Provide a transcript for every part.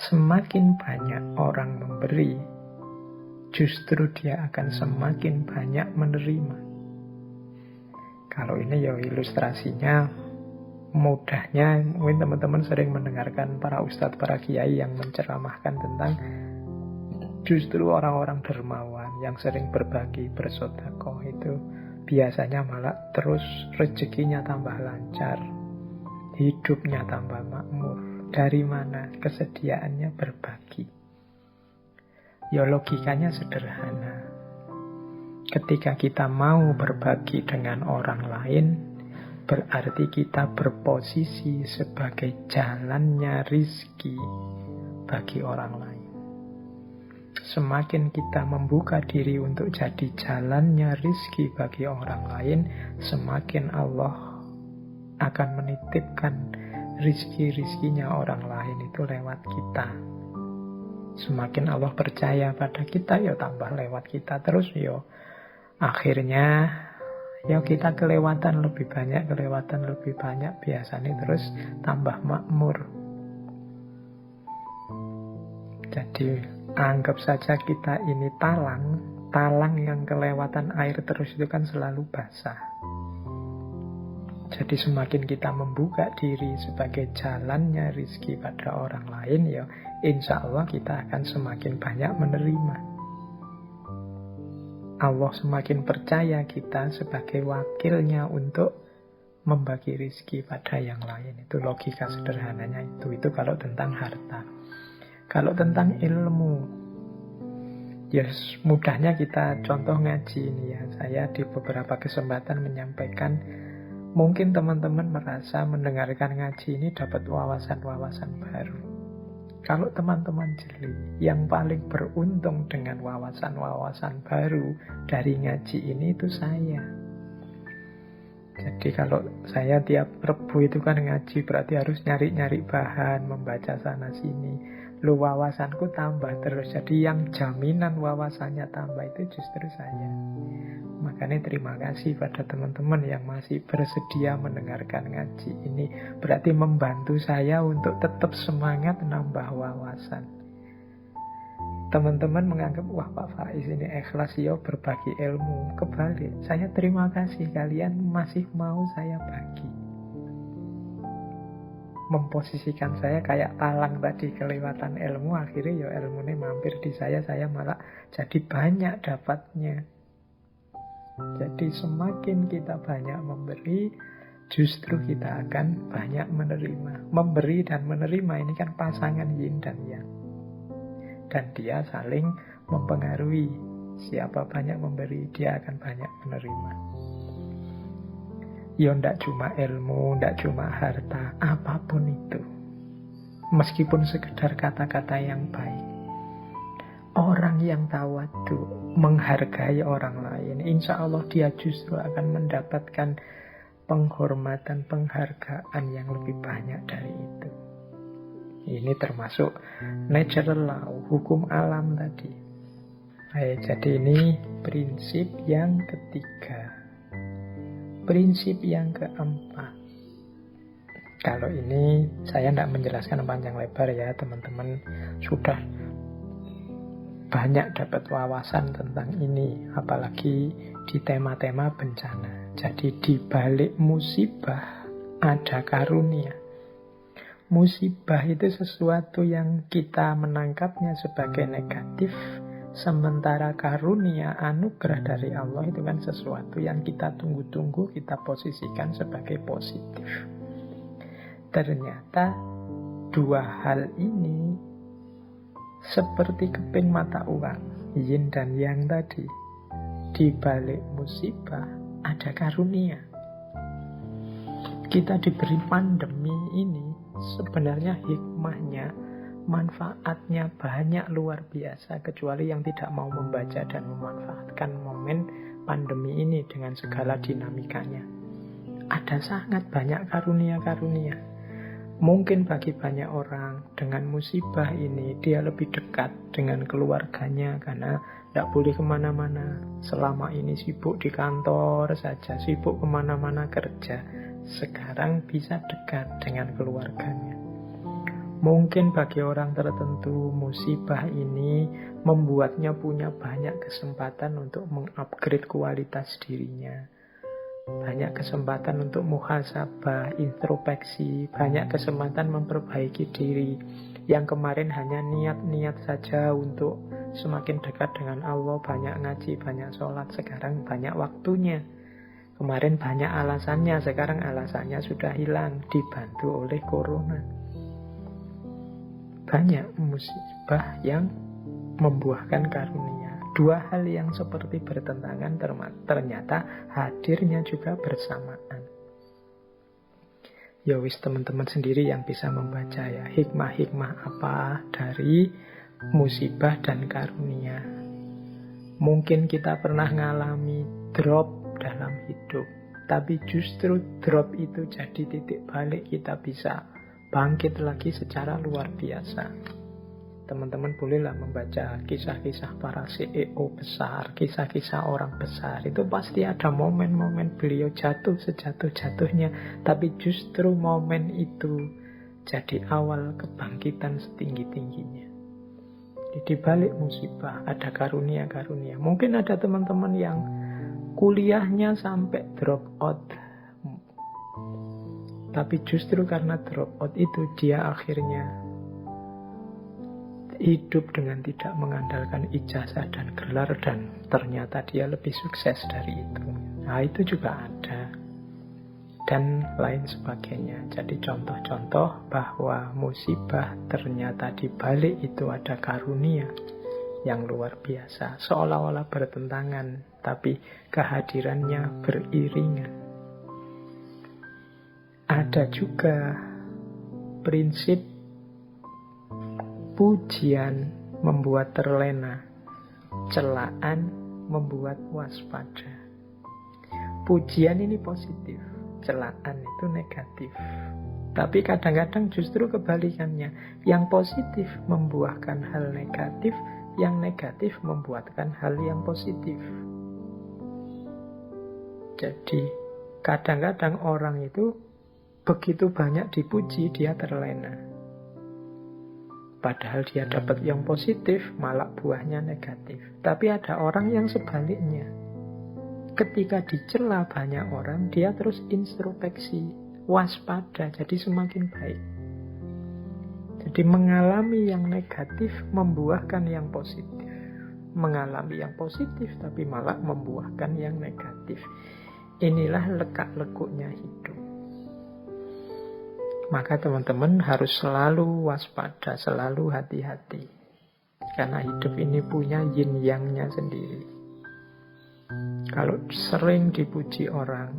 Semakin banyak orang memberi, justru dia akan semakin banyak menerima. Kalau ini ya ilustrasinya mudahnya, mungkin teman-teman sering mendengarkan para ustadz, para kiai yang menceramahkan tentang justru orang-orang dermawan yang sering berbagi, bersedekah itu biasanya malah terus rezekinya tambah lancar, hidupnya tambah makmur. Dari mana? Kesediaannya berbagi. Ya logikanya sederhana. Ketika kita mau berbagi dengan orang lain, berarti kita berposisi sebagai jalannya rizki bagi orang lain. Semakin kita membuka diri untuk jadi jalannya rizki bagi orang lain, semakin Allah akan menitipkan rizki-rizkinya orang lain itu lewat kita. Semakin Allah percaya pada kita, ya tambah lewat kita terus, ya akhirnya ya kita kelewatan lebih banyak, biasanya terus tambah makmur. Jadi anggap saja kita ini talang yang kelewatan air terus itu kan selalu basah. Jadi semakin kita membuka diri sebagai jalannya rizki pada orang lain, ya insya Allah kita akan semakin banyak menerima. Allah semakin percaya kita sebagai wakilnya untuk membagi rizki pada yang lain. Itu logika sederhananya itu kalau tentang harta. Kalau tentang ilmu, ya mudahnya kita contoh ngaji ini ya. Saya di beberapa kesempatan menyampaikan, mungkin teman-teman merasa mendengarkan ngaji ini dapat wawasan-wawasan baru. Kalau teman-teman jeli, yang paling beruntung dengan wawasan-wawasan baru dari ngaji ini itu saya. Jadi kalau saya tiap Rebu itu kan ngaji, berarti harus nyari-nyari bahan, membaca sana sini. Wawasanku tambah terus. Jadi yang jaminan wawasannya tambah itu justru saya. Makanya terima kasih pada teman-teman yang masih bersedia mendengarkan ngaji ini. Berarti membantu saya untuk tetap semangat nambah wawasan. Teman-teman menganggap, wah Pak Faiz ini ikhlas ya berbagi ilmu. Kebalik, saya terima kasih kalian masih mau saya bagi. Memposisikan saya kayak talang tadi, kelewatan ilmu, akhirnya ya ilmu ini mampir di saya malah jadi banyak dapatnya. Jadi semakin kita banyak memberi, justru kita akan banyak menerima. Memberi dan menerima ini kan pasangan yin dan yang, dan dia saling mempengaruhi. Siapa banyak memberi, dia akan banyak menerima. Ya ndak cuma ilmu, ndak cuma harta, apapun itu. Meskipun sekedar kata-kata yang baik. Orang yang tawadu, menghargai orang lain, insya Allah dia justru akan mendapatkan penghormatan, penghargaan yang lebih banyak dari itu. Ini termasuk natural law, hukum alam tadi. Jadi ini prinsip yang ketiga. Prinsip yang keempat. Kalau ini saya tidak menjelaskan panjang lebar ya, teman-teman sudah banyak dapat wawasan tentang ini, apalagi di tema-tema bencana. Jadi di balik musibah ada karunia. Musibah itu sesuatu yang kita menangkapnya sebagai negatif, sementara karunia, anugerah dari Allah itu kan sesuatu yang kita tunggu-tunggu, kita posisikan sebagai positif. Ternyata dua hal ini seperti keping mata uang, yin dan yang tadi. Di balik musibah ada karunia. Kita diberi pandemi ini, sebenarnya hikmahnya, manfaatnya banyak luar biasa, kecuali yang tidak mau membaca dan memanfaatkan momen pandemi ini dengan segala dinamikanya. Ada sangat banyak karunia-karunia. Mungkin bagi banyak orang dengan musibah ini dia lebih dekat dengan keluarganya karena tidak boleh kemana-mana. Selama ini sibuk di kantor saja, sibuk kemana-mana kerja. Sekarang bisa dekat dengan keluarganya. Mungkin bagi orang tertentu musibah ini membuatnya punya banyak kesempatan untuk mengupgrade kualitas dirinya. Banyak kesempatan untuk muhasabah, introspeksi, banyak kesempatan memperbaiki diri. Yang kemarin hanya niat-niat saja untuk semakin dekat dengan Allah, banyak ngaji, banyak sholat, sekarang banyak waktunya. Kemarin banyak alasannya, sekarang alasannya sudah hilang, dibantu oleh corona. Banyak musibah yang membuahkan karunia. Dua hal yang seperti bertentangan ternyata hadirnya juga bersamaan. Ya wis, teman-teman sendiri yang bisa membaca ya, hikmah-hikmah apa dari musibah dan karunia. Mungkin kita pernah ngalami drop dalam hidup, tapi justru drop itu jadi titik balik kita bisa bangkit lagi secara luar biasa. Teman-teman bolehlah membaca kisah-kisah para CEO besar, kisah-kisah orang besar. Itu pasti ada momen-momen beliau jatuh sejatuh-jatuhnya, tapi justru momen itu jadi awal kebangkitan setinggi-tingginya. Di balik musibah ada karunia-karunia. Mungkin ada teman-teman yang kuliahnya sampai drop out, tapi justru karena drop out itu dia akhirnya hidup dengan tidak mengandalkan ijazah dan gelar, dan ternyata dia lebih sukses dari itu. Nah, itu juga ada. Dan lain sebagainya. Jadi contoh-contoh bahwa musibah ternyata di balik itu ada karunia yang luar biasa. Seolah-olah bertentangan, tapi kehadirannya beriringan. Ada juga prinsip pujian membuat terlena, celaan membuat waspada. Pujian ini positif, celaan itu negatif. Tapi kadang-kadang justru kebalikannya. Yang positif membuahkan hal negatif, yang negatif membuahkan hal yang positif. Jadi kadang-kadang orang itu begitu banyak dipuji, dia terlena. Padahal dia dapat yang positif, malah buahnya negatif. Tapi ada orang yang sebaliknya. Ketika dicela banyak orang, dia terus introspeksi, waspada, jadi semakin baik. Jadi mengalami yang negatif membuahkan yang positif. Mengalami yang positif tapi malah membuahkan yang negatif. Inilah lekak-lekuknya hidup. Maka teman-teman harus selalu waspada, selalu hati-hati. Karena hidup ini punya yin yang-nya sendiri. Kalau sering dipuji orang,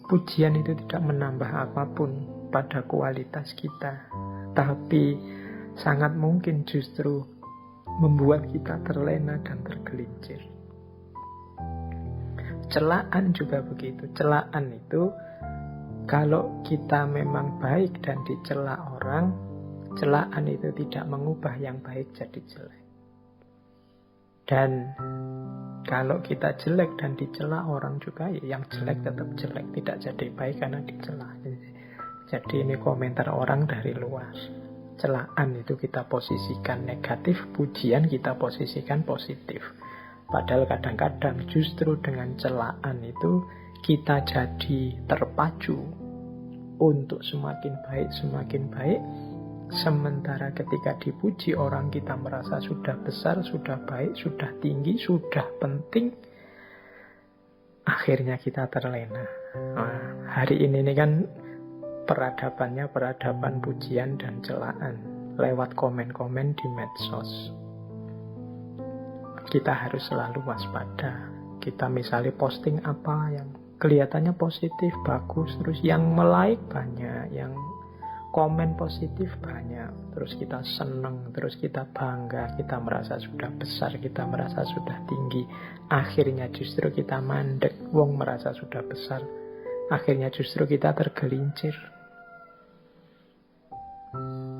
pujian itu tidak menambah apapun pada kualitas kita. Tapi sangat mungkin justru membuat kita terlena dan tergelincir. Celaan juga begitu. Celaan itu kalau kita memang baik dan dicela orang, celaan itu tidak mengubah yang baik jadi jelek. Dan kalau kita jelek dan dicela orang juga, ya yang jelek tetap jelek, tidak jadi baik karena dicela. Jadi ini komentar orang dari luar. Celaan itu kita posisikan negatif, pujian kita posisikan positif. Padahal kadang-kadang justru dengan celaan itu kita jadi terpacu untuk semakin baik. Sementara ketika dipuji orang, kita merasa sudah besar, sudah baik, sudah tinggi, sudah penting. Akhirnya kita terlena. Nah, hari ini kan peradabannya peradaban pujian dan celaan lewat komen-komen di medsos. Kita harus selalu waspada. Kita misalnya posting apa yang kelihatannya positif, bagus, terus yang like banyak, yang komen positif banyak, terus kita senang, terus kita bangga, kita merasa sudah besar, kita merasa sudah tinggi. Akhirnya justru kita mandek, wong merasa sudah besar. Akhirnya justru kita tergelincir.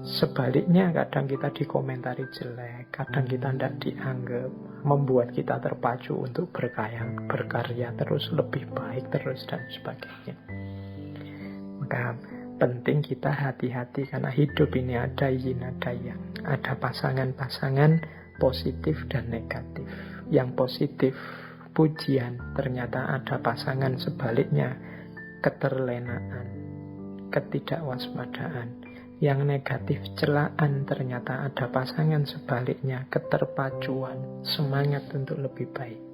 Sebaliknya kadang kita dikomentari jelek, kadang kita tidak dianggap, membuat kita terpacu untuk berkarya terus, lebih baik terus, dan sebagainya. Maka penting kita hati-hati, karena hidup ini ada yin ada yang. Ada pasangan-pasangan positif dan negatif. Yang positif pujian, ternyata ada pasangan sebaliknya, keterlenaan, ketidakwaspadaan. Yang negatif celaan, ternyata ada pasangan sebaliknya, keterpacuan, semangat untuk lebih baik.